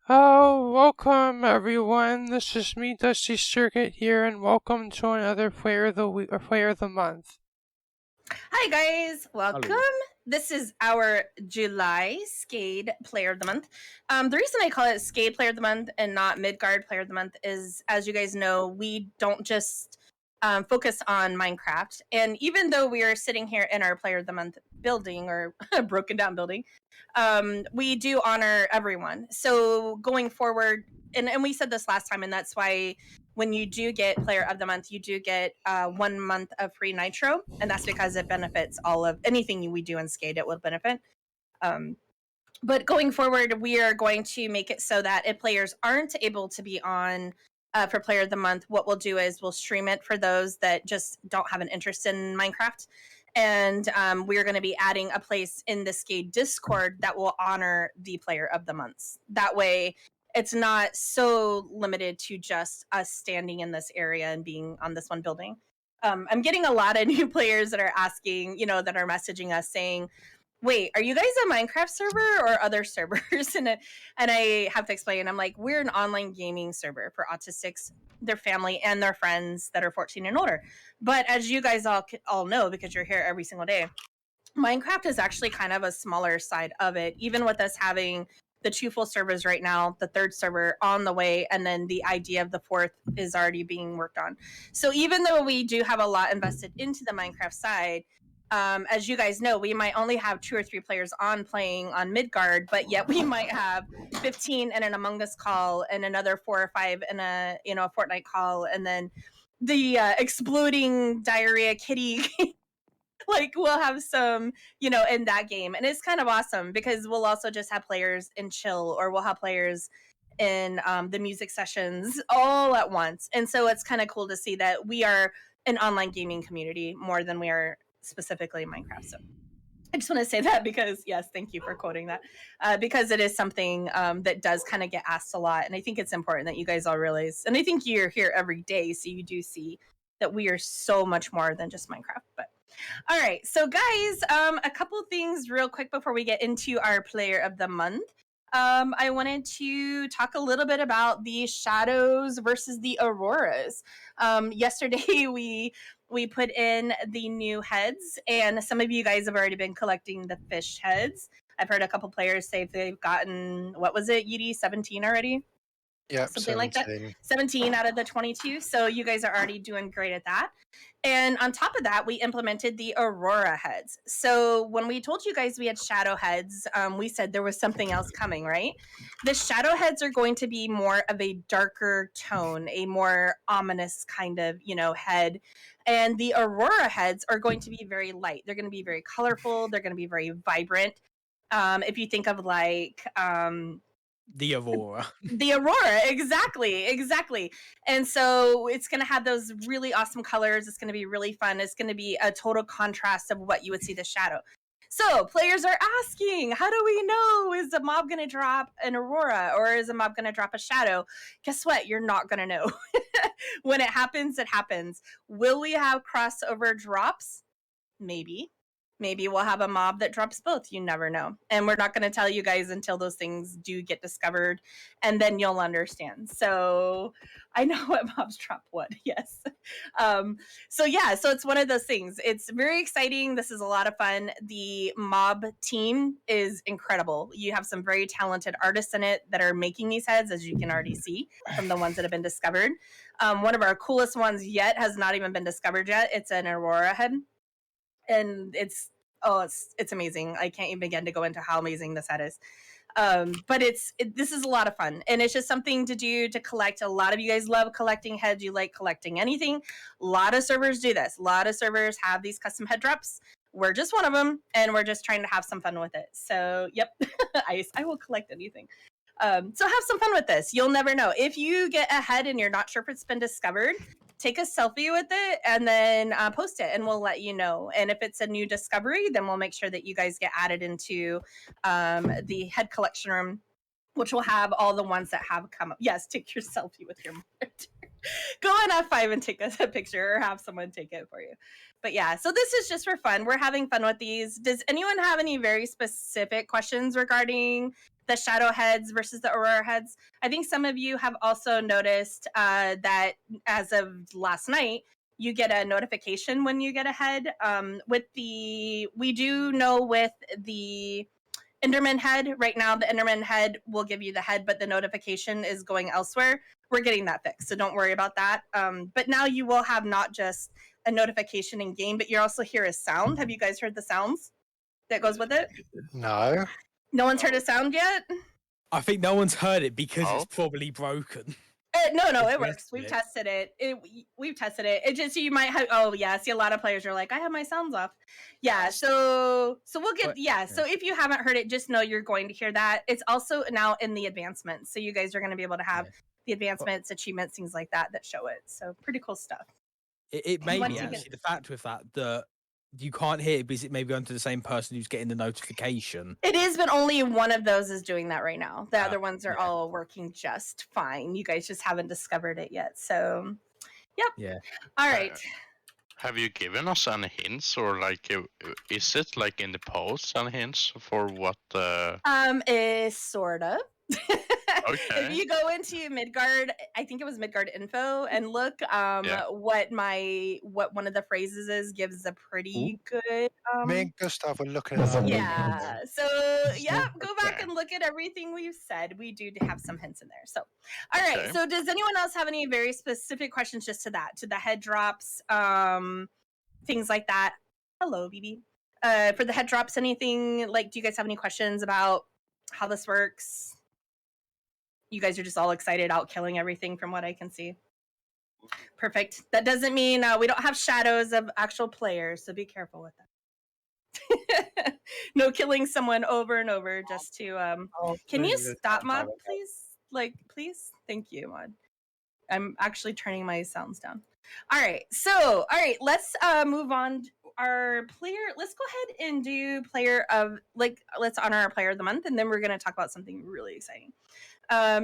Oh, welcome everyone. This is me, Dusty Circuit here, and welcome to another Player of the Week or Player of the Month. Hi guys, welcome. Hello. This is our July Skade Player of the Month. The reason I call it Skade Player of the Month and not Midgard Player of the Month is, as you guys know, we don't just focus on Minecraft. And even though we are sitting here in our Player of the Month building or broken down building, we do honor everyone. So going forward, and we said this last time, and that's why when you do get Player of the Month, you do get 1 month of free Nitro, and that's because it benefits all of anything we do in Skate. It will benefit. Um, but going forward, we are going to make it so that if players aren't able to be on for Player of the Month, what we'll do is we'll stream it for those that just don't have an interest in Minecraft. And we're going to be adding a place in the Skate Discord that will honor the Player of the Months. That way, it's not so limited to just us standing in this area and being on this one building. I'm getting a lot of new players that are asking, that are messaging us saying, wait, are you guys a Minecraft server or other servers? and I have to explain. I'm like, we're an online gaming server for autistics, their family, and their friends that are 14 and older. But as you guys all know, because you're here every single day, Minecraft is actually kind of a smaller side of it. Even with us having the 2 full servers right now, the 3rd server on the way, and then the idea of the 4th is already being worked on. So even though we do have a lot invested into the Minecraft side, as you guys know, we might only have 2 or 3 players on playing on Midgard, but yet we might have 15 in an Among Us call and another 4 or 5 in a a Fortnite call, and then the exploding diarrhea kitty. Like we'll have some, in that game, and it's kind of awesome because we'll also just have players in chill, or we'll have players in the music sessions all at once, and so it's kind of cool to see that we are an online gaming community more than we are specifically Minecraft. So I just want to say that because, yes, thank you for quoting that, because it is something that does kind of get asked a lot, and I think it's important that you guys all realize, and I think you're here every day, so you do see that we are so much more than just Minecraft. But all right, so guys, a couple things real quick before we get into our Player of the Month. I wanted to talk a little bit about the shadows versus the auroras. Yesterday, we put in the new heads, and some of you guys have already been collecting the fish heads. I've heard a couple players say they've gotten, what was it, Yudi, 17 already? Yep, Something like that. 17. 17 out of the 22. So you guys are already doing great at that. And on top of that, we implemented the Aurora heads. So when we told you guys we had shadow heads, we said there was something else coming, right? The shadow heads are going to be more of a darker tone, a more ominous kind of, head. And the Aurora heads are going to be very light. They're going to be very colorful. They're going to be very vibrant. If you think of like, The Aurora. the Aurora, exactly. And so it's going to have those really awesome colors. It's going to be really fun. It's going to be a total contrast of what you would see the shadow. So players are asking, how do we know? Is a mob going to drop an Aurora or is a mob going to drop a shadow? Guess what? You're not going to know. When it happens, it happens. Will we have crossover drops? Maybe. Maybe we'll have a mob that drops both. You never know. And we're not going to tell you guys until those things do get discovered, and then you'll understand. So I know what mobs drop what. Yes. So yeah, so it's one of those things. It's very exciting. This is a lot of fun. The mob team is incredible. You have some very talented artists in it that are making these heads, as you can already see from the ones that have been discovered. One of our coolest ones yet has not even been discovered yet. It's an Aurora head, and it's amazing. I can't even begin to go into how amazing this set is. But this is a lot of fun, and it's just something to do to collect. A lot of you guys love collecting heads. You like collecting anything. A lot of servers do this. A lot of servers have these custom head drops. We're just one of them, and we're just trying to have some fun with it. So, yep, I will collect anything. So have some fun with this. You'll never know. If you get a head and you're not sure if it's been discovered, take a selfie with it and then post it, and we'll let you know. And if it's a new discovery, then we'll make sure that you guys get added into the head collection room, which will have all the ones that have come up. Yes, take your selfie with your monitor. Go on F5 and take a picture or have someone take it for you. But yeah, so this is just for fun. We're having fun with these. Does anyone have any very specific questions regarding the shadow heads versus the aurora heads? I think some of you have also noticed that as of last night, you get a notification when you get a head. We do know with the Enderman head right now, the Enderman head will give you the head, but the notification is going elsewhere. We're getting that fixed, so don't worry about that. But now you will have not just a notification in game, but you also hear a sound. Have you guys heard the sounds that goes with it? No. No one's heard a sound yet? I think no one's heard it because Oh. it's probably broken. No, it We've works. We've tested it. We've tested it. It just, you might have, oh yeah, see a lot of players are like, I have my sounds off. Yeah, so we'll get, so if you haven't heard it, just know you're going to hear that. It's also now in the advancements. So you guys are going to be able to have the advancements, achievements, things like that show it. So pretty cool stuff. It may Once be you get- actually the fact with that you can't hear it because it may be onto the same person who's getting the notification. It is, but only one of those is doing that right now. The Ah, other ones are yeah. all working just fine. You guys just haven't discovered it yet. So, yep. Yeah. All right. Have you given us any hints, or like, is it like in the posts any hints for what? Is sort of. Okay. If you go into Midgard, I think it was Midgard info, and look what one of the phrases is, gives a pretty good Me and Gustav were looking at that. yeah. So yeah, go back and look at everything we've said. We do have some hints in there. So all right. Okay. So does anyone else have any very specific questions just to the head drops, things like that? Hello, BB. For the head drops, anything like, do you guys have any questions about how this works? You guys are just all excited out killing everything from what I can see. Perfect. That doesn't mean we don't have shadows of actual players, so be careful with that. No killing someone over and over just to can you stop, Mod, please? Like, please? Thank you, Mod. I'm actually turning my sounds down. All right, let's move on. Our player, let's go ahead and do player of, let's honor our player of the month, and then we're going to talk about something really exciting.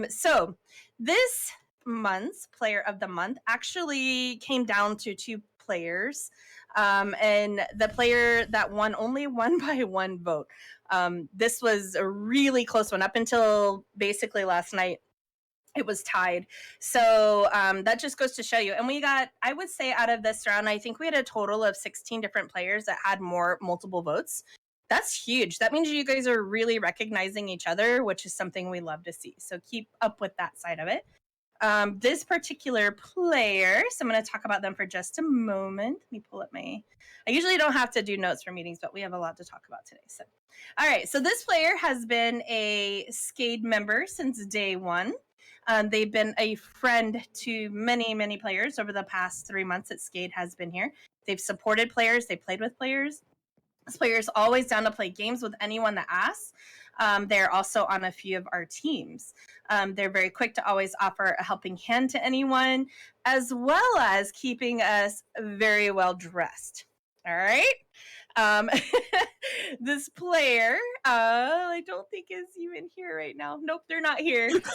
So this month's player of the month actually came down to two players, and the player that won only won by one vote. This was a really close one up until basically last night. It was tied. So that just goes to show you. And we got, I would say out of this round, I think we had a total of 16 different players that had multiple votes. That's huge. That means you guys are really recognizing each other, which is something we love to see. So keep up with that side of it. This particular player, so I'm going to talk about them for just a moment. Let me pull up I usually don't have to do notes for meetings, but we have a lot to talk about today. So, all right. So this player has been a Skade member since day one. They've been a friend to many, many players over the past 3 months that Skade has been here. They've supported players. They played with players. This player is always down to play games with anyone that asks. They're also on a few of our teams. They're very quick to always offer a helping hand to anyone, as well as keeping us very well dressed. All right. This player, I don't think is even here right now. Nope, they're not here. This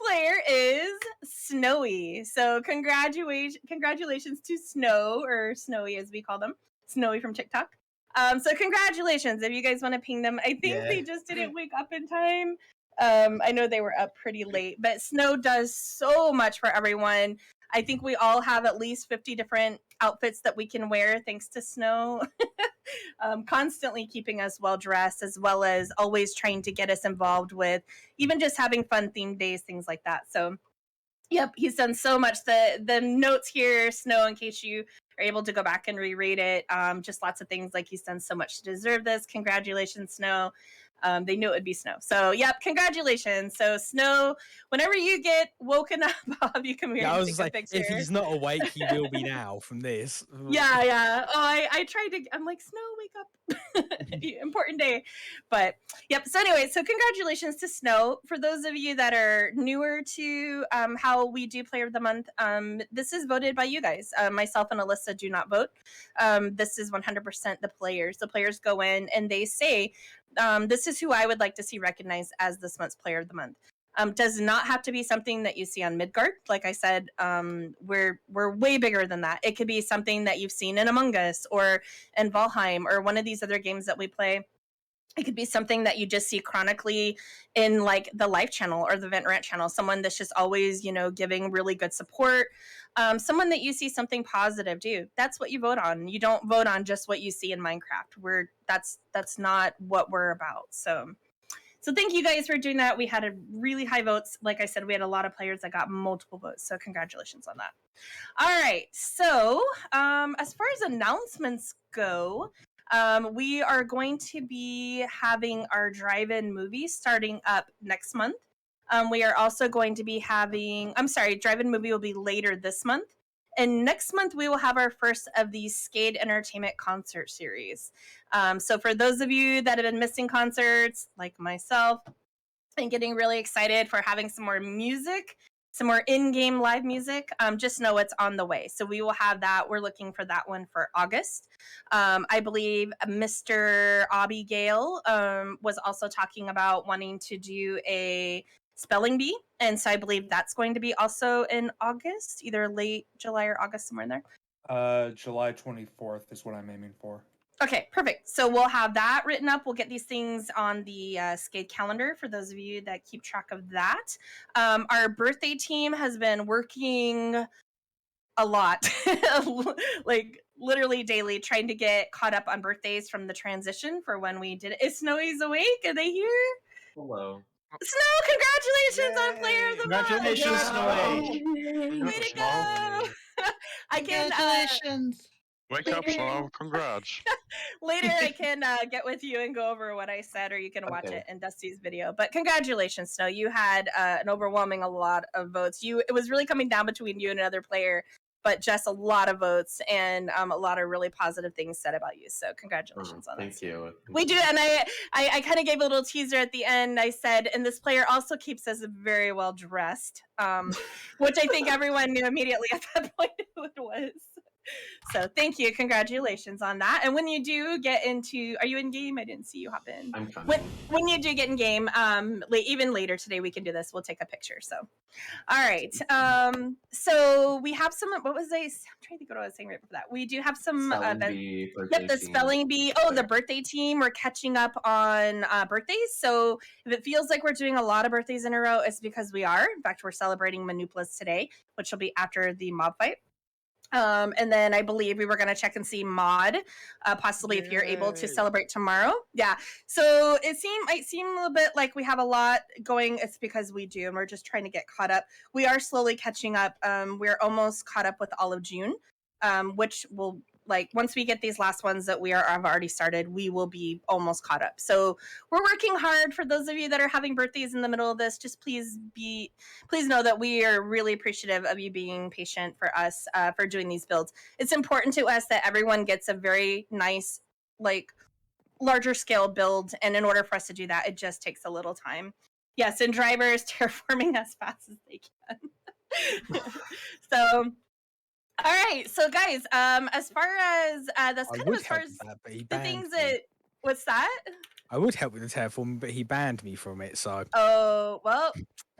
player is Snowy. So congratulations to Snow, or Snowy as we call them, Snowy from TikTok. So congratulations if you guys want to ping them. I think they just didn't wake up in time. I know they were up pretty late, but Snow does so much for everyone. I think we all have at least 50 different outfits that we can wear thanks to Snow. Constantly keeping us well dressed, as well as always trying to get us involved with even just having fun themed days, things like that. So yep, he's done so much. The notes here, Snow, in case you are able to go back and reread it, just lots of things like he's done so much to deserve this. Congratulations, Snow. They knew it would be Snow. So, yep, congratulations. So, Snow, whenever you get woken up, Bob, you come here and take a picture. If he's not awake, he will be now from this. Yeah. Oh, I tried to, I'm like, Snow, wake up. Important day. But, yep. So, anyway, so congratulations to Snow. For those of you that are newer to how we do Player of the Month, this is voted by you guys. Myself and Alyssa do not vote. This is 100% the players. The players go in and they say, this is who I would like to see recognized as this month's Player of the Month. Does not have to be something that you see on Midgard. Like I said, we're way bigger than that. It could be something that you've seen in Among Us or in Valheim or one of these other games that we play. It could be something that you just see chronically in like the Life channel or the Vent Rant channel. Someone that's just always, giving really good support. Someone that you see something positive do. That's what you vote on. You don't vote on just what you see in Minecraft. That's not what we're about. So thank you guys for doing that. We had a really high votes. Like I said, we had a lot of players that got multiple votes. So congratulations on that. All right. So as far as announcements go, we are going to be having our drive-in movie starting up next month. We are also going to be having, drive-in movie will be later this month. And next month, we will have our first of the Skade Entertainment concert series. So for those of you that have been missing concerts, like myself, and getting really excited for having some more music, some more in-game live music, just know it's on the way. So we will have that. We're looking for that one for August. I believe Mr. Abigail was also talking about wanting to do a spelling bee, and so I believe that's going to be also in August, either late July or August, somewhere in there. July 24th is what I'm aiming for. Okay, perfect. So we'll have that written up. We'll get these things on the Skade calendar for those of you that keep track of that. Our birthday team has been working a lot, like literally daily, trying to get caught up on birthdays from the transition for when we did it. Is Snowy's awake? Are they here? Hello. Snow, congratulations on Player of the Month! Congratulations, Snowy! Way to go! I can Congratulations. Wake up, later- Slow. Congrats. later I can get with you and go over what I said, or you can watch Okay. it in Dusty's video. But congratulations, Snow. You had an overwhelming a lot of votes. It was really coming down between you and another player, but just a lot of votes and a lot of really positive things said about you. So congratulations on that. Thank you. We do, and I kind of gave a little teaser at the end. I said, and this player also keeps us very well dressed, which I think everyone knew immediately at that point who it was. So thank you, congratulations on that. And when you do get into, are you in game? I didn't see you hop in. I'm coming. When you do get in game, even later today, we can do this. We'll take a picture. So, all right. So we have some. What was I'm trying to think what I was saying right before that. We do have some events. Yep, the spelling bee. Oh, the birthday team. We're catching up on birthdays. So if it feels like we're doing a lot of birthdays in a row, it's because we are. In fact, we're celebrating Manupla's today, which will be after the mob fight. And then I believe we were going to check and see Mod, possibly if you're able to celebrate tomorrow. Yeah. So might seem a little bit like we have a lot going. It's because we do, and we're just trying to get caught up. We are slowly catching up. We're almost caught up with all of June, which will, once we get these last ones that have already started, we will be almost caught up. So we're working hard. For those of you that are having birthdays in the middle of this, just please know that we are really appreciative of you being patient for us for doing these builds. It's important to us that everyone gets a very nice, larger scale build. And in order for us to do that, it just takes a little time. Yes, and drivers terraforming as fast as they can. So, all right, so guys, as far as that's kind of as far as the things that. What's that? I would help with the terraforming, but he banned me from it. So. Oh well.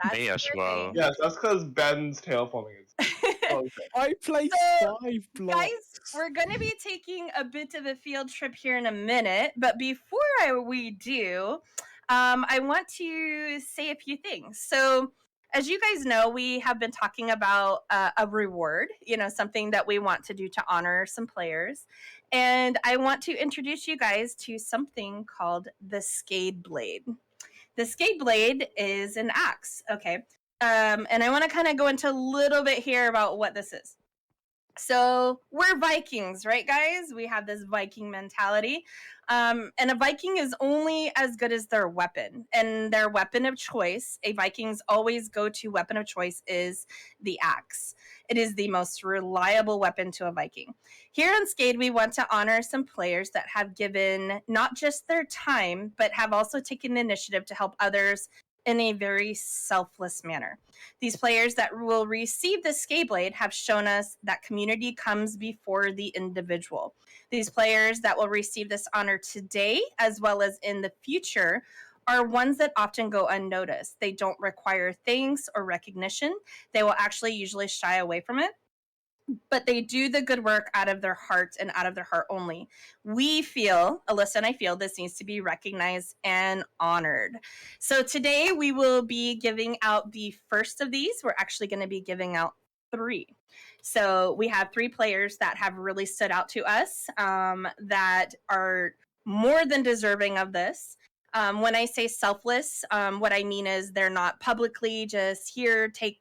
That's Me as well. Yes, that's because Ben's terraforming is. I played So, 5 blocks. Guys, we're going to be taking a bit of a field trip here in a minute, but before we do, I want to say a few things. So, as you guys know, we have been talking about a reward, something that we want to do to honor some players. And I want to introduce you guys to something called the Skade Blade. The Skade Blade is an axe, okay? And I want to kind of go into a little bit here about what this is. So we're Vikings, right, guys? We have this Viking mentality. And a Viking is only as good as their weapon. And their weapon of choice, a Viking's always go-to weapon of choice, is the axe. It is the most reliable weapon to a Viking. Here on Skade, we want to honor some players that have given not just their time, but have also taken the initiative to help others in a very selfless manner. These players that will receive the Skade Blade have shown us that community comes before the individual. These players that will receive this honor today, as well as in the future, are ones that often go unnoticed. They don't require thanks or recognition. They will actually usually shy away from it, but they do the good work out of their heart and out of their heart only. We feel, Alyssa and I feel, this needs to be recognized and honored. So today we will be giving out the first of these. We're actually going to be giving out 3. So we have 3 players that have really stood out to us, that are more than deserving of this. When I say selfless, what I mean is they're not publicly just here, take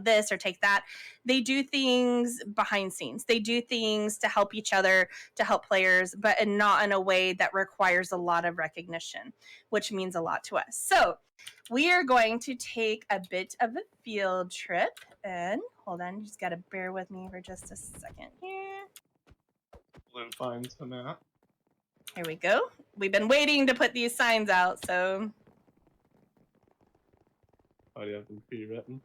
this or take that. They do things behind scenes. They do things to help each other, to help players, but not in a way that requires a lot of recognition, which means a lot to us. So we are going to take a bit of a field trip, and hold on, you just got to bear with me for just a second here. Blue finds the map. Here we go. We've been waiting to put these signs out, so. Oh, do you have them pre-written?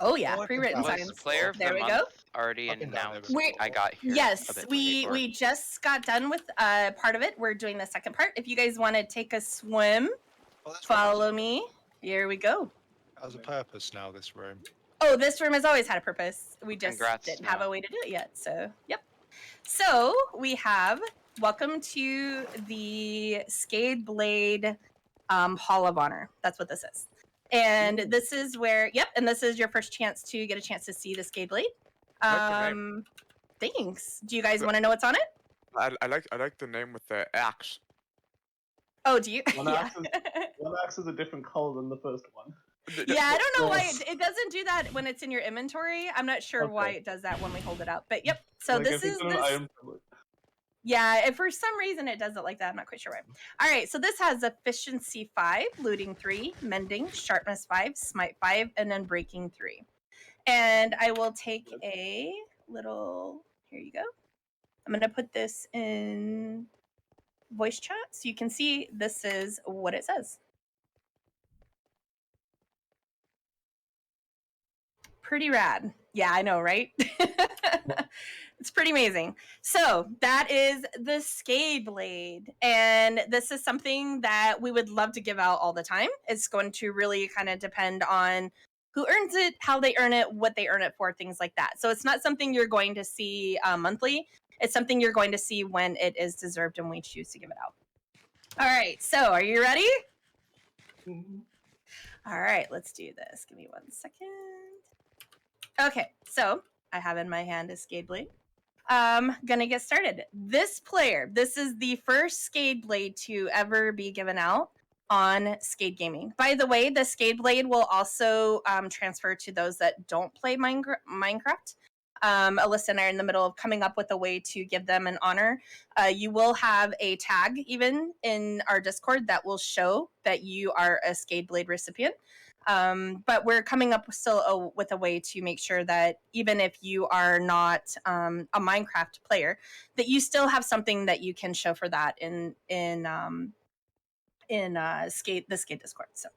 Oh yeah, Oh, I've been pre-written down Was signs. the player of There the we month go. already I've been down there announced? before. I got here. a Yes, bit we before. we just got done with part of it. We're doing the second part. If you guys want to take a swim, Oh, that's follow me. Here we go. Has a purpose now, this room. Oh, this room has always had a purpose. We just Congrats, didn't have Snow. a way to do it yet. So, yep. So we have welcome to the Skade Blade Hall of Honor. That's what this is. And this is where, and this is your first chance to get a chance to see the Skade Blade. Thanks. Do you guys want to know what's on it? I like the name with the axe. Oh, do you? One Yeah. axe is, one axe is a different color than the first one. Yeah, I don't know why it doesn't do that when it's in your inventory. I'm not sure why Okay. it does that when we hold it up. But yep. So Like, this if is it's an this. item privilege. Yeah, if for some reason it does it like that, I'm not quite sure why. All right, so this has efficiency 5, looting 3, mending, sharpness 5, smite 5, and then breaking 3. And I will take a little. Here you go. I'm gonna put this in voice chat so you can see this is what it says. Pretty rad. Yeah, I know, right? It's pretty amazing. So that is the Skade Blade. And this is something that we would love to give out all the time. It's going to really kind of depend on who earns it, how they earn it, what they earn it for, things like that. So it's not something you're going to see monthly. It's something you're going to see when it is deserved and we choose to give it out. All right, so are you ready? All right, let's do this. Give me 1 second. Okay, so I have in my hand a Skade Blade. Gonna get started. This player, this is the first Skade Blade to ever be given out on Skade Gaming. By the way, the Skade Blade will also transfer to those that don't play Minecraft. Alyssa and I are in the middle of coming up with a way to give them an honor. You will have a tag even in our Discord that will show that you are a Skade Blade recipient. But we're coming up with a way to make sure that even if you are not a Minecraft player, that you still have something that you can show for that in the Skade Discord. So,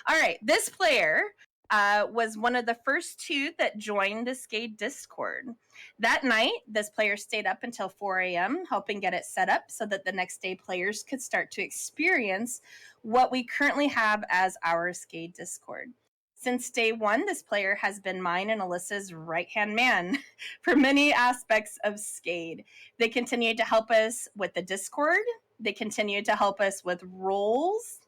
all right, this player was one of the first 2 that joined the Skade Discord. That night, this player stayed up until 4 a.m. helping get it set up so that the next day players could start to experience what we currently have as our Skade Discord. Since day 1, this player has been mine and Alyssa's right-hand man for many aspects of Skade. They continue to help us with the Discord. They continue to help us with roles.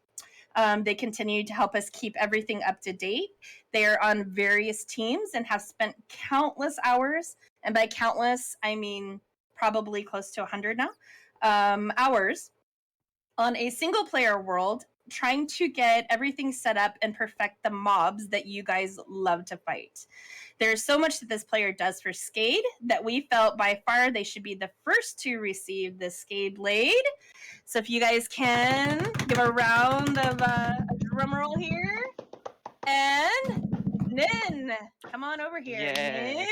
They continue to help us keep everything up to date. They are on various teams and have spent countless hours, and by countless, I mean probably close to 100 now, hours on a single player world, trying to get everything set up and perfect the mobs that you guys love to fight. There's so much that this player does for Skade that we felt by far they should be the first to receive the Skade Blade. So if you guys can give a round of a drum roll here. And Nin, come on over here. Yay. Nin.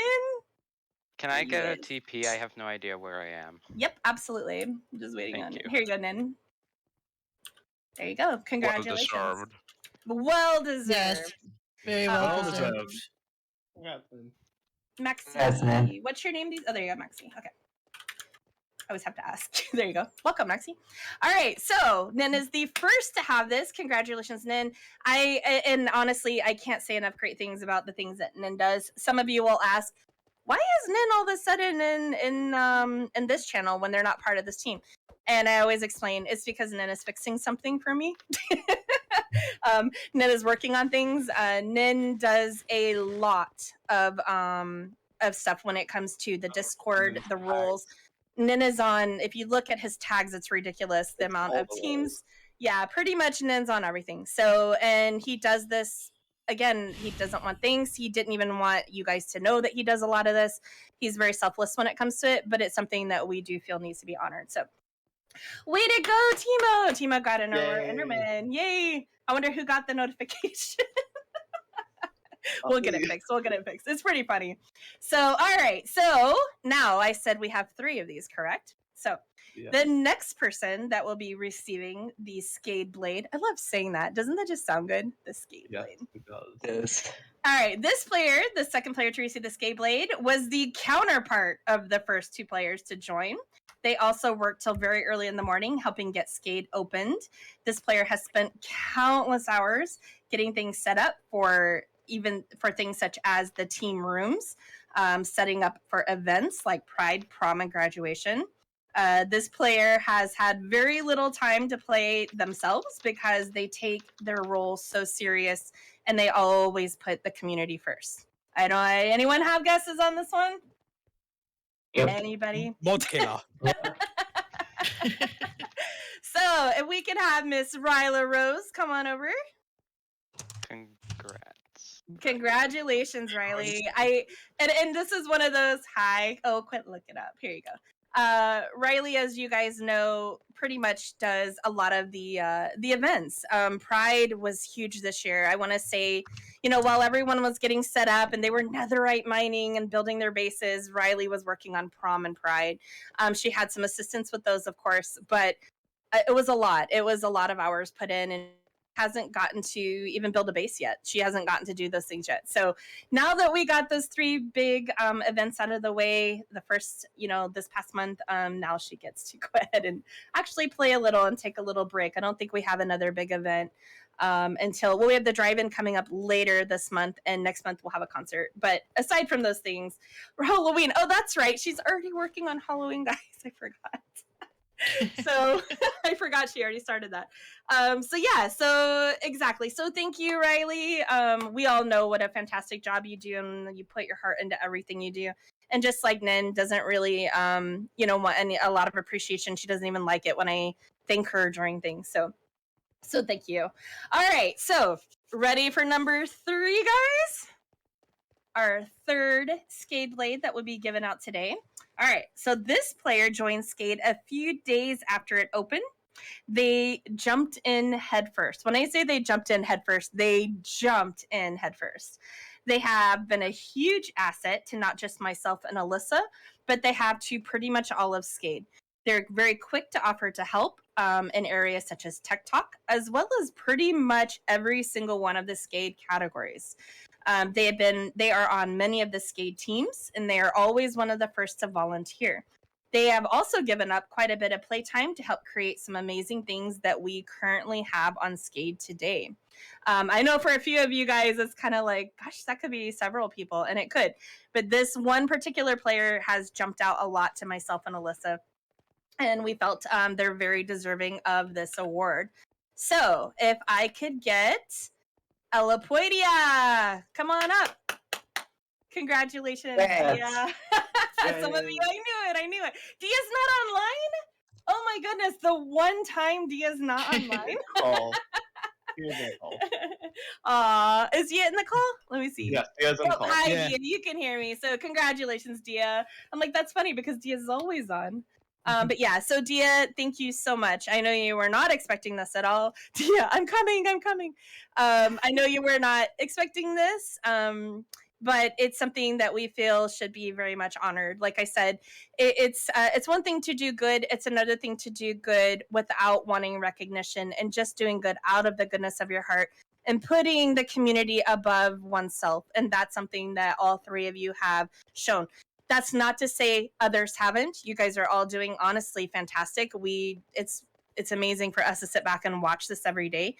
Can I get a Yes. TP? I have no idea where I am. Yep, absolutely. I'm just waiting Thank on you. it. Here you go, Nin. There you go. Congratulations. Well deserved. Well deserved. Yes, very well deserved. Congrats, man. Maxi, Yes, man. what's your name? Oh, there you go, Maxi. Okay. I always have to ask. There you go. Welcome, Maxie. All right, so Nin is the first to have this. Congratulations, Nin. And honestly, I can't say enough great things about the things that Nin does. Some of you will ask, why is Nin all of a sudden in this channel when they're not part of this team? And I always explain it's because Nin is fixing something for me. Nin is working on things. Nin does a lot of stuff when it comes to the Discord, the rules. Nin is on, if you look at his tags, it's ridiculous the amount of teams. Yeah, pretty much Nin's on everything. So, and he does this, again, he doesn't want things. He didn't even want you guys to know that he does a lot of this. He's very selfless when it comes to it, but it's something that we do feel needs to be honored. So, way to go, Timo! Timo got an Enderman. Yay! I wonder who got the notification. We'll get it fixed. We'll get it fixed. It's pretty funny. So, all right. So now I said we have 3 of these, correct? So the next person that will be receiving the Skade Blade. I love saying that. Doesn't that just sound good? The Skade Blade. It does. Yes. All right. This player, the second player to receive the Skade Blade, was the counterpart of the first 2 players to join. They also worked till very early in the morning helping get Skade opened. This player has spent countless hours getting things set up for things such as the team rooms, setting up for events like Pride, Prom, and graduation. This player has had very little time to play themselves because they take their role so serious and they always put the community first. Anyone have guesses on this one? Yep. Anybody? Mod killer. So if we could have Miss Ryla Rose come on over. Congrats. Congratulations, Riley. And this is one of those quit looking up. Here you go. Riley, as you guys know, pretty much does a lot of the events. Pride was huge this year. I want to say, while everyone was getting set up and they were netherite mining and building their bases, Riley was working on Prom and Pride. She had some assistance with those, of course, but it was a lot. It was a lot of hours put in, and hasn't gotten to even build a base yet. She hasn't gotten to do those things yet. So now that we got those 3 big events out of the way, the first, this past month, now she gets to go ahead and actually play a little and take a little break. I don't think we have another big event until we have the drive-in coming up later this month, and next month we'll have a concert. But aside from those things, Halloween. Oh, that's right. She's already working on Halloween, guys. I forgot. So I forgot she already started that. So exactly. So thank you, Riley. We all know what a fantastic job you do, and you put your heart into everything you do. And just like Nin doesn't really, want a lot of appreciation. She doesn't even like it when I thank her during things. So thank you. All right. So ready for number 3, guys? Our 3rd Skade Blade that will be given out today. All right, so this player joined Skade a few days after it opened. They jumped in headfirst. When I say they jumped in headfirst, they jumped in headfirst. They have been a huge asset to not just myself and Alyssa, but they have to pretty much all of Skade. They're very quick to offer to help in areas such as Tech Talk, as well as pretty much every single one of the Skade categories. They are on many of the Skade teams, and they are always one of the first to volunteer. They have also given up quite a bit of playtime to help create some amazing things that we currently have on Skade today. I know for a few of you guys, it's kind of like, gosh, that could be several people, and it could. But this one particular player has jumped out a lot to myself and Alyssa, and we felt they're very deserving of this award. So if I could get Ella Poidia, come on up. Congratulations, Yes. Dia. Some of you, I knew it. Dia's not online? Oh my goodness, the one time Dia's not online. Call. Here's a call. Is Dia in the call? Let me see. Yes, he has a call. Hi, Yeah. Dia. You can hear me. So congratulations, Dia. I'm like, that's funny because Dia's always on. But yeah, so Dia, thank you so much. I know you were not expecting this at all. Dia, I'm coming. I know you were not expecting this, but it's something that we feel should be very much honored. Like I said, it's one thing to do good. It's another thing to do good without wanting recognition and just doing good out of the goodness of your heart and putting the community above oneself. And that's something that all 3 of you have shown. That's not to say others haven't. You guys are all doing honestly fantastic. It's amazing for us to sit back and watch this every day.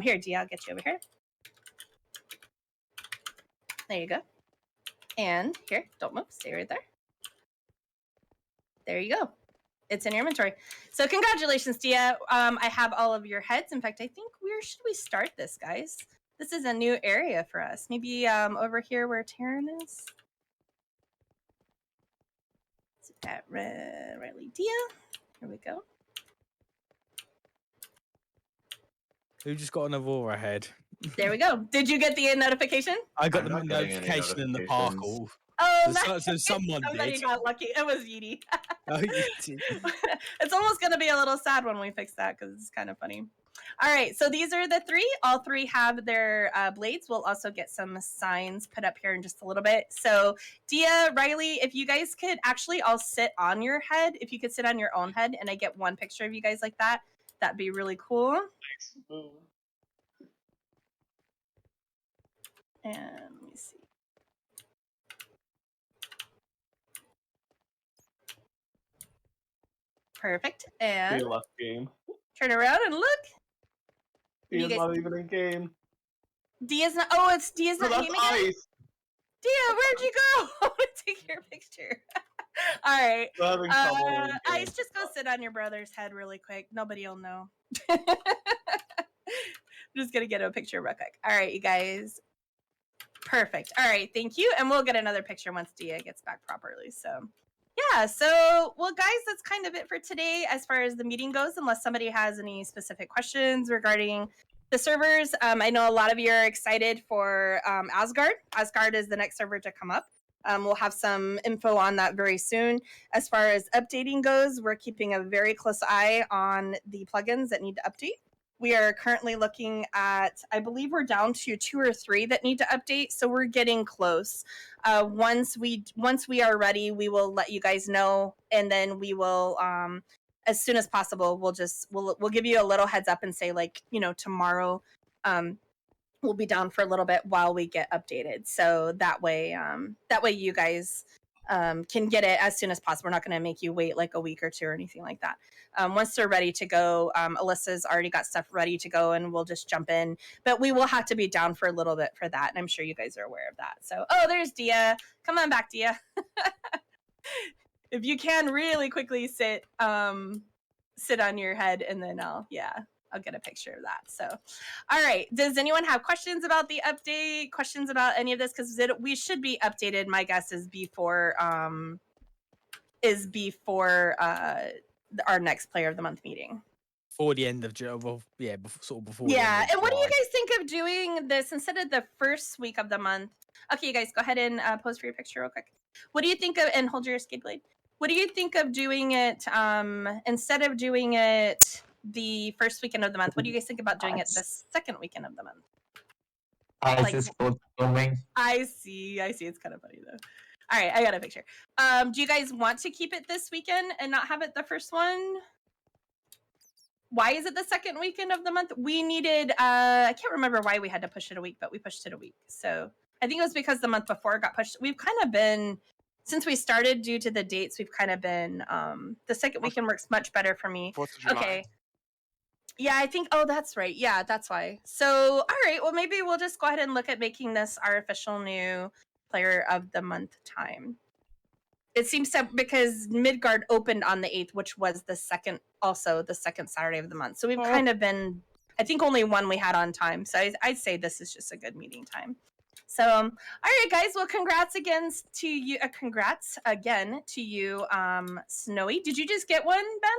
Here, Dia, I'll get you over here. There you go. And here, don't move, stay right there. There you go. It's in your inventory. So congratulations, Dia. I have all of your heads. In fact, I think where should we start this, guys? This is a new area for us. Maybe over here where Taryn is. Let's at Riley Dia. Here we go. Who just got an Aurora head? There we go. Did you get the notification? I got I'm the not getting any notification in the park. notifications. Oh, So someone somebody did. got lucky. It was Yeedy. Oh, you did. It's almost going to be a little sad when we fix that because it's kind of funny. All right, so these are the three. All three have their blades. We'll also get some signs put up here in just a little bit. So Dia, Riley, if you guys could actually all sit on your head, if you could sit on your own head and I get one picture of you guys like that, that'd be really cool. And let me see. Perfect. And Dia left game. turn around and look. Dia's guys- not even in game. Dia's not. Oh, it's Dia's So not that's game again. ice. Dia, where'd you go? I want to take your picture. All right. We're having trouble in game. Ice, just go sit on your brother's head really quick. Nobody will know. I'm just gonna get a picture real quick. All right, you guys. Perfect. All right, thank you. And we'll get another picture once Dia gets back properly. So yeah, so well guys, that's kind of it for today as far as the meeting goes, unless somebody has any specific questions regarding the servers. I know a lot of you are excited for Asgard. Asgard is the next server to come up. We'll have some info on that very soon. As far as updating goes, we're keeping a very close eye on the plugins that need to update. We are currently looking at, I believe we're down to 2 or 3 that need to update, so we're getting close. Once we are ready, we will let you guys know, and then we will, as soon as possible, we'll give you a little heads up and say, like, you know, tomorrow we'll be down for a little bit while we get updated. So that way you guys can get it as soon as possible. We're not going to make you wait like a week or 2 or anything like that. Once they're ready to go, Alyssa's already got stuff ready to go and we'll just jump in. But we will have to be down for a little bit for that. And I'm sure you guys are aware of that. So, oh, there's Dia. Come on back, Dia. If you can really quickly sit on your head and then I'll get a picture of that. So, all right. Does anyone have questions about the update? Questions about any of this? Because we should be updated. My guess is before our next Player of the Month meeting. For the end of before. Yeah. And what do you guys think of doing this instead of the first week of the month? Okay, you guys, go ahead and pose for your picture real quick. What do you think of? And hold your Skade blade. What do you think of doing it instead of doing it the first weekend of the month? What do you guys think about doing it the second weekend of the month? Ice is postponing. I see. It's kind of funny though. All right, I got a picture. Do you guys want to keep it this weekend and not have it the first one? Why is it the second weekend of the month? We needed, I can't remember why we had to push it a week, but we pushed it a week. So I think it was because the month before it got pushed. We've kind of been, since we started due to the dates, we've kind of been, the second weekend works much better for me. 4th of July. Okay. Yeah, I think, oh, that's right. Yeah, that's why. So, all right, well, maybe we'll just go ahead and look at making this our official new Player of the Month time. It seems to, because Midgard opened on the 8th, which was the second Saturday of the month. So we've kind of been, I think only one we had on time. So I'd say this is just a good meeting time. So, all right, guys. Well, congrats again to you. Congrats again to you, Snowy. Did you just get one, Ben?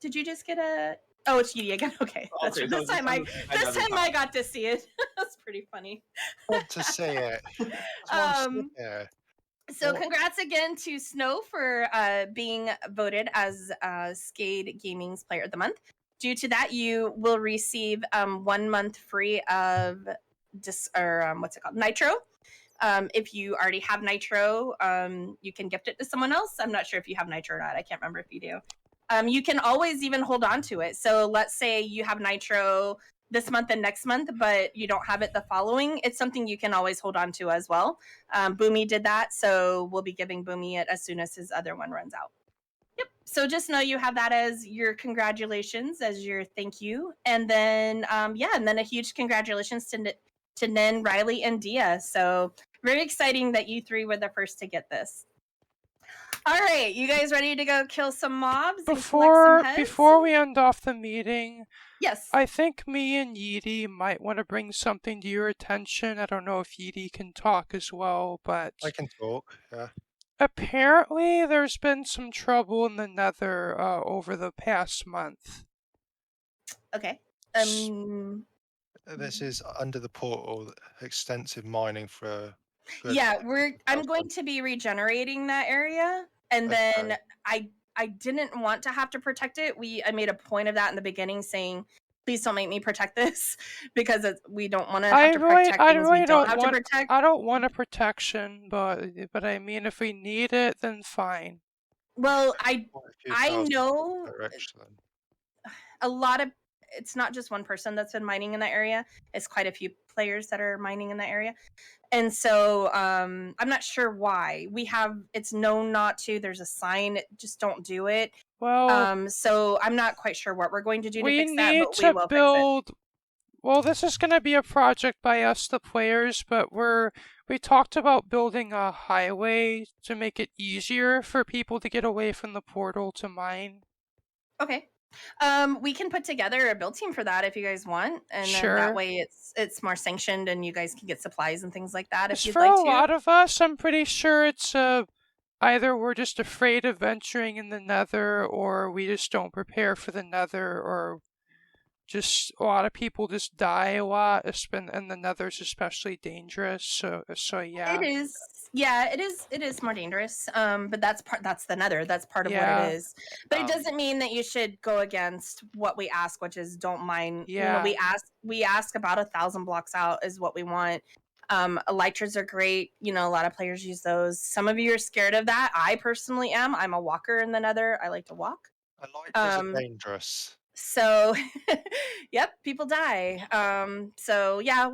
Did you just get a? Oh, it's Yeedy again. Okay, that's Okay, right. This time I got to see it. That's pretty funny. Want to say it. Yeah. So congrats again to Snow for being voted as Skade Gaming's Player of the Month. Due to that, you will receive 1 month free of Nitro. If you already have Nitro, you can gift it to someone else. I'm not sure if you have Nitro or not. I can't remember if you do. You can always even hold on to it. So let's say you have Nitro, this month and next month, but you don't have it the following, it's something you can always hold on to as well. Boomy did that, so we'll be giving Boomy it as soon as his other one runs out. Yep. So just know you have that as your congratulations, as your thank you, and then and then a huge congratulations to Nin, Riley, and Dia. So very exciting that you three were the first to get this. All right, you guys ready to go kill some mobs and collect some heads? Before we end off the meeting, yes, I think me and Yeety might want to bring something to your attention. I don't know if Yeety can talk as well, but I can talk. Yeah. apparently there's been some trouble in the Nether over the past month. Okay. This is under the portal, extensive mining for. Yeah, I'm going to be regenerating that area, and then I didn't want to have to protect it. I made a point of that in the beginning, saying, "Please don't make me protect this," because we don't want to have to protect things we don't have to protect. I don't want a protection, but I mean, if we need it, then fine. Well, I know a lot of. It's not just one person that's been mining in that area. It's quite a few players that are mining in that area. And so I'm not sure why. It's known not to. There's a sign, just don't do it. Well, so I'm not quite sure what we're going to do to fix that, but we will fix it. Well, this is going to be a project by us, the players, but we talked about building a highway to make it easier for people to get away from the portal to mine. Okay. We can put together a build team for that if you guys want, and sure. then that way it's more sanctioned and you guys can get supplies and things like that if you'd for like a to. lot of us, I'm pretty sure it's either we're just afraid of venturing in the Nether, or we just don't prepare for the Nether, or just a lot of people just die a lot, and the Nether's especially dangerous. So yeah. It is. Yeah, it is more dangerous. But that's the Nether. That's part of what it is. But it doesn't mean that you should go against what we ask, which is don't mine. Yeah. You know, we ask about 1,000 blocks out is what we want. Elytras are great. You know, a lot of players use those. Some of you are scared of that. I personally am. I'm a walker in the Nether. I like to walk. Elytras are dangerous. So, yep, people die. So yeah,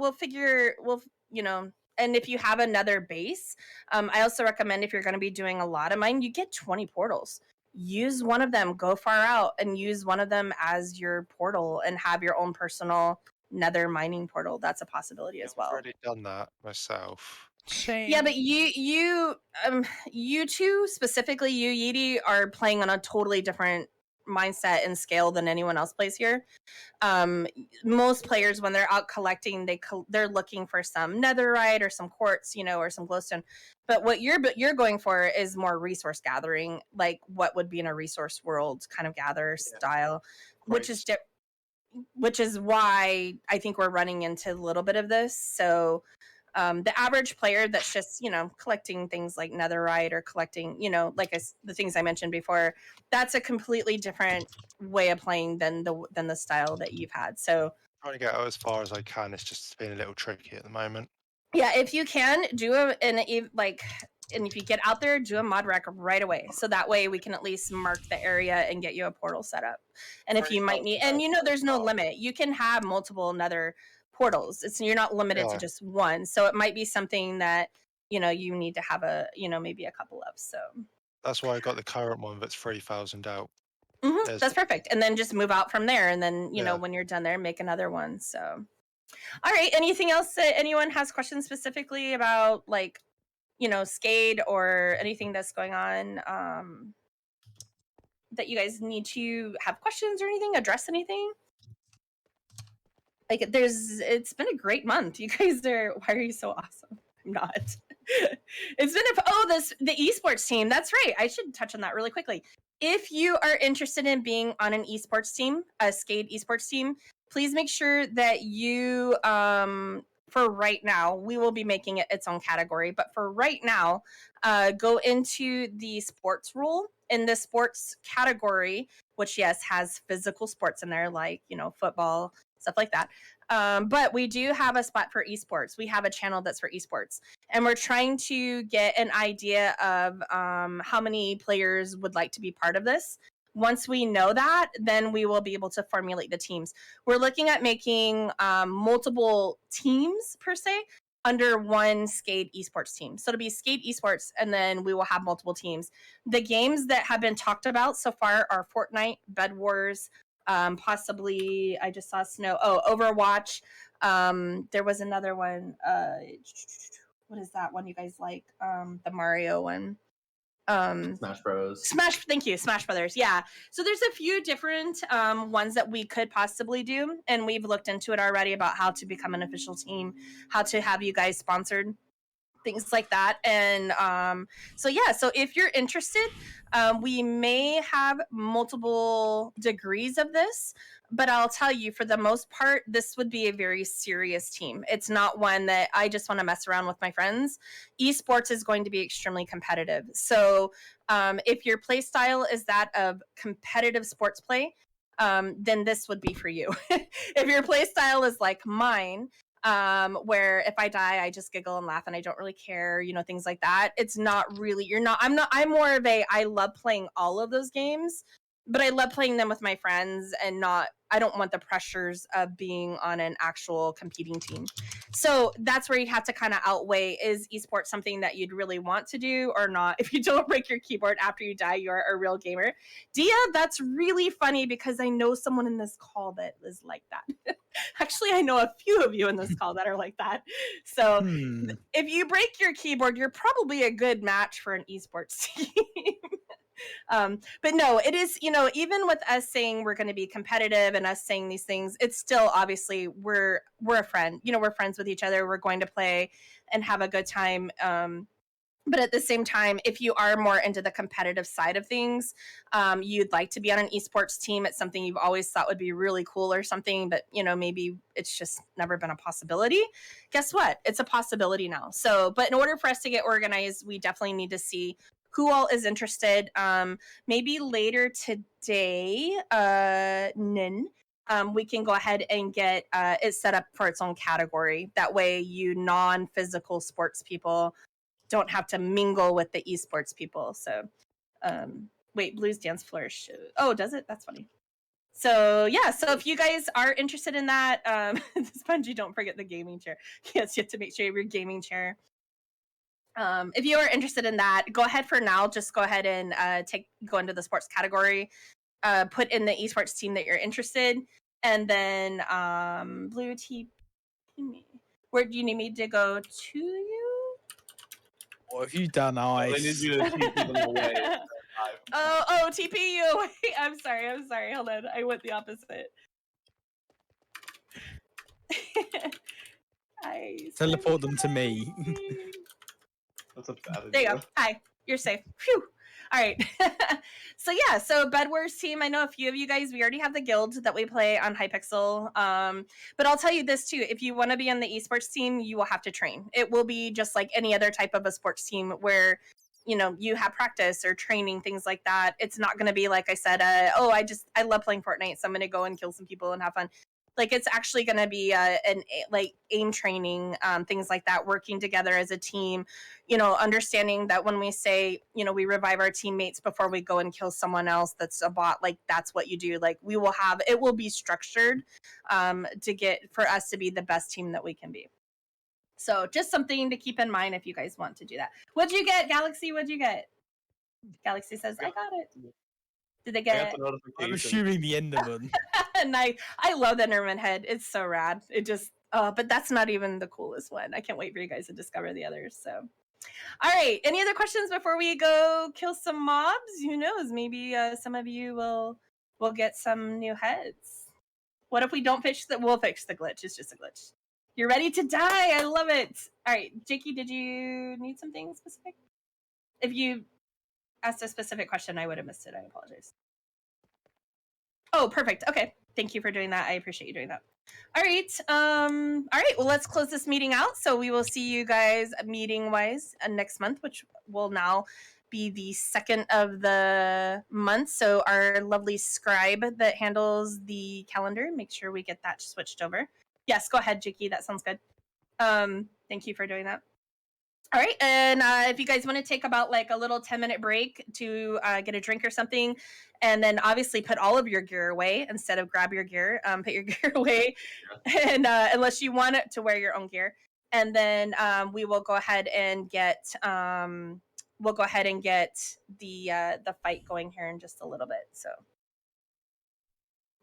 you know, and if you have another base, I also recommend if you're going to be doing a lot of mine, you get 20 portals. Use one of them, go far out and use one of them as your portal and have your own personal Nether mining portal. That's a possibility as well. I've already done that myself. Same. Yeah, but you two, specifically you, Yeety, are playing on a totally different mindset and scale than anyone else plays here. Most players, when they're out collecting, they're looking for some netherite or some quartz, you know, or some glowstone. But what you're going for is more resource gathering, like what would be in a resource world kind of gather style, which is why I think we're running into a little bit of this. So the average player that's just, you know, collecting things like netherite or collecting, you know, like the things I mentioned before, that's a completely different way of playing than the style that you've had. So trying to get out as far as I can. It's just been a little tricky at the moment. Yeah, if you can do and if you get out there, do a mod rec right away. So that way we can at least mark the area and get you a portal set up. And if you might need, and you know, there's no limit. You can have multiple nether portals. You're not limited to just one. So it might be something that, you know, you need to have maybe a couple of. So that's why I got the current one that's 3,000 out. Mm-hmm, that's perfect. And then just move out from there. And then, you know, when you're done there, make another one. So, all right. Anything else that anyone has questions specifically about, like, you know, Skade or anything that's going on that you guys need to have questions or anything, address anything? Like, it's been a great month. You guys why are you so awesome? I'm not. It's been the esports team. That's right. I should touch on that really quickly. If you are interested in being on an esports team, a Skade esports team, please make sure that you, for right now, we will be making it its own category. But for right now, go into the sports rule. In the sports category, which, yes, has physical sports in there, like, you know, football, stuff like that. But we do have a spot for esports. We have a channel that's for esports. And we're trying to get an idea of how many players would like to be part of this. Once we know that, then we will be able to formulate the teams. We're looking at making multiple teams per se under one Skade esports team. So it'll be Skade esports, and then we will have multiple teams. The games that have been talked about so far are Fortnite, Bed Wars, possibly I just saw Snow. Oh, Overwatch. There was another one. What is that one you guys like? The Mario one. Smash Bros. Thank you, Smash Brothers. Yeah. So there's a few different ones that we could possibly do, and we've looked into it already about how to become an official team, how to have you guys sponsored, things like that. And so if you're interested, we may have multiple degrees of this, but I'll tell you, for the most part, this would be a very serious team. It's not one that I just want to mess around with my friends. Esports is going to be extremely competitive. So if your play style is that of competitive sports play, then this would be for you. If your play style is like mine, where if I die, I just giggle and laugh and I don't really care, things like that. It's not really, I'm more of I love playing all of those games, but I love playing them with my friends and I don't want the pressures of being on an actual competing team. So that's where you have to kind of outweigh, is esports something that you'd really want to do or not? If you don't break your keyboard after you die, you're a real gamer. Dia, that's really funny because I know someone in this call that is like that. Actually, I know a few of you in this call that are like that. So if you break your keyboard, you're probably a good match for an esports team. But no, it is, even with us saying we're going to be competitive and us saying these things, it's still obviously we're a friend, we're friends with each other. We're going to play and have a good time. But at the same time, if you are more into the competitive side of things, you'd like to be on an esports team. It's something you've always thought would be really cool or something, but maybe it's just never been a possibility. Guess what? It's a possibility now. So, but in order for us to get organized, we definitely need to see who all is interested. Maybe later today, Nin, we can go ahead and get it set up for its own category. That way, you non-physical sports people don't have to mingle with the esports people. So, wait, Blues Dance Flourish. Oh, does it? That's funny. So yeah, so if you guys are interested in that, Spongy, don't forget the gaming chair. Yes, you have to make sure you have your gaming chair. If you are interested in that, go ahead for now. Just go ahead and go into the sports category, put in the esports team that you're interested, and then Blue TP me. Where do you need me to go to you? What have you done, Ice? They need you to TP them away. Oh, TP you away. I'm sorry. Hold on. I went the opposite. Teleport them to me. That's a bad idea. There you go. Hi. You're safe. Phew. All right. So Bed Wars team, I know a few of you guys, we already have the guild that we play on Hypixel. But I'll tell you this too, if you want to be on the esports team, you will have to train. It will be just like any other type of a sports team where, you have practice or training, things like that. It's not going to be, like I said, I love playing Fortnite, so I'm going to go and kill some people and have fun. Like, it's actually going to be like aim training, things like that, working together as a team, understanding that when we say, we revive our teammates before we go and kill someone else that's a bot, like that's what you do. Like, it will be structured for us to be the best team that we can be. So just something to keep in mind if you guys want to do that. What'd you get, Galaxy? What'd you get? Galaxy says, I got it. Did they get it? I'm assuming the Enderman. Nice. I love the Enderman head. It's so rad. It just, but that's not even the coolest one. I can't wait for you guys to discover the others. So, all right. Any other questions before we go kill some mobs? Who knows? Maybe some of you will get some new heads. What if we don't fix we'll fix the glitch. It's just a glitch. You're ready to die. I love it. All right. Jakey, did you need something specific? If you asked a specific question, I would have missed it. I apologize. Oh, perfect. Okay. Thank you for doing that. I appreciate you doing that. All right. Well, let's close this meeting out. So we will see you guys meeting-wise next month, which will now be the 2nd of the month. So our lovely scribe that handles the calendar, make sure we get that switched over. Yes, go ahead, Jakey. That sounds good. Thank you for doing that. All right, and if you guys want to take about like a little 10-minute break to get a drink or something, and then obviously put all of your gear away instead of grab your gear, put your gear away, and unless you want it to wear your own gear, and then we will go ahead and get the fight going here in just a little bit. So.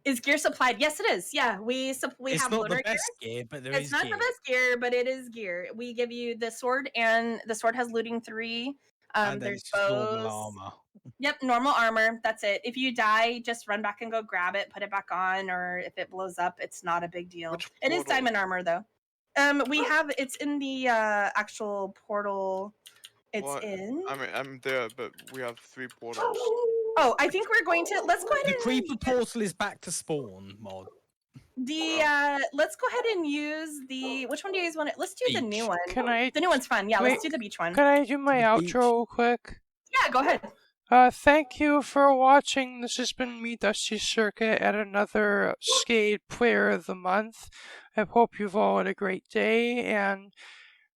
Is gear supplied? Yes, it is. Yeah, we It's have not lunar the best gear, but there It's is not gear. the best gear, but it is gear. We give you the sword, and the sword has looting 3. And then There's it's just normal bows. armor. Yep, normal armor. That's it. If you die, just run back and go grab it, put it back on, or if it blows up, it's not a big deal. Which It is portal? diamond armor though. We have it's in the actual portal. It's Well, in. I mean, I'm there, but we have 3 portals. Oh, I think we're going to. Let's go ahead The and creeper portal is back to spawn mod. let's go ahead and use the. Which one do you guys want? Let's do the new Beach. one. Can I? The new one's fun. Yeah, Wait, let's do the beach one. Can I do my The beach. outro quick? Yeah, go ahead. Thank you for watching. This has been me, Dusty Circuit, at another Skade Player of the Month. I hope you've all had a great day, and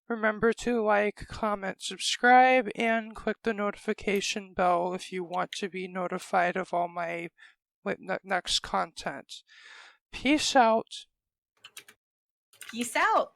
remember to like, comment, subscribe, and click the notification bell if you want to be notified of all my next content. Peace out. Peace out.